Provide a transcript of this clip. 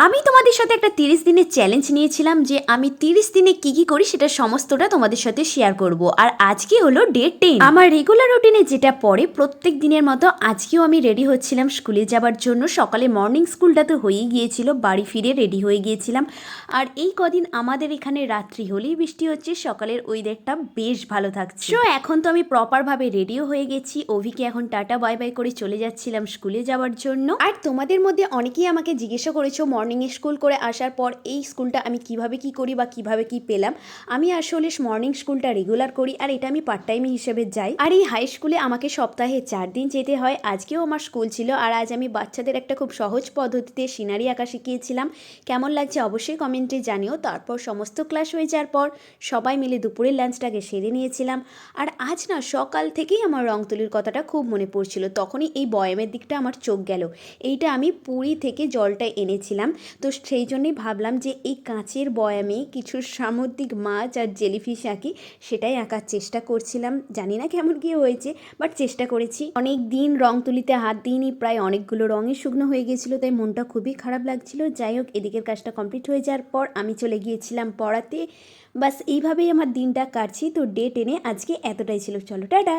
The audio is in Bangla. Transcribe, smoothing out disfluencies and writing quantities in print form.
আমি তোমাদের সাথে একটা 30 দিনের চ্যালেঞ্জ নিয়েছিলাম যে আমি 30 দিনে কি করি সেটা সমস্তটা তোমাদের সাথে শেয়ার করব। আর আজকে হলো ডে 10। আমার রেগুলার রুটিনে যেটা পড়ে প্রত্যেক দিনের মতো আজকেও আমি রেডি হচ্ছিলাম স্কুলে যাবার জন্য। সকালে মর্নিং স্কুলটা তো হয়েই গিয়েছিল, বাড়ি ফিরে রেডি হয়ে গিয়েছিলাম। আর এই কদিন আমাদের এখানে রাত্রি হলেই বৃষ্টি হচ্ছে, সকালের ওয়েদারটা বেশ ভালো থাকছে। তো এখন তো আমি প্রপারভাবে রেডিও হয়ে গেছি, অভিকে এখন টাটা বাই বাই করে চলে যাচ্ছিলাম স্কুলে যাওয়ার জন্য। আর তোমাদের মধ্যে অনেকেই আমাকে জিজ্ঞাসা করেছো মর্নিংয়ে স্কুল করে আসার পর এই স্কুলটা আমি কিভাবে কি করি বা কিভাবে কি পেলাম। আমি আসলে মর্নিং স্কুলটা রেগুলার করি আর এটা আমি পার্ট টাইম হিসেবে যাই। আর এই হাই স্কুলে আমাকে সপ্তাহে 4 দিন যেতে হয়। আজকেও আমার স্কুল ছিল আর আজ আমি বাচ্চাদের একটা খুব সহজ পদ্ধতিতে সিনারি আঁকা শিখিয়েছিলাম। কেমন লাগছে অবশ্যই কমেন্টে জানিও। তারপর সমস্ত ক্লাস হয়ে যাওয়ার পর সবাই মিলে দুপুরের লাঞ্চটাকে সেরে নিয়েছিলাম। আর আজ না সকাল থেকেই আমার রং তুলির কথাটা খুব মনে পড়ছিল, তখনই এই বয়ামের দিকটা আমার চোখ গেল। এইটা আমি পুরী থেকে জলটা এনেছিলাম, তো সেই জন্যই ভাবলাম যে এই কাঁচের বয়ামে কিছু সামুদ্রিক মাছ আর জেলিফিশ আঁকি, সেটাই আঁকার চেষ্টা করছিলাম। জানি না কেমন কী হয়েছে, বাট চেষ্টা করেছি। অনেক দিন রং তুলিতে হাত দিইনি, প্রায় অনেকগুলো রঙই শুকনো হয়ে গিয়েছিলো, তাই মনটা খুবই খারাপ লাগছিল। যাই হোক, এদিকের কাজটা কমপ্লিট হয়ে যাওয়ার পর আমি চলে গিয়েছিলাম পড়াতে। বাস এইভাবেই আমার দিনটা কাটছি। তো ডে 10 আজকে এতটাই ছিল। চলো টাটা।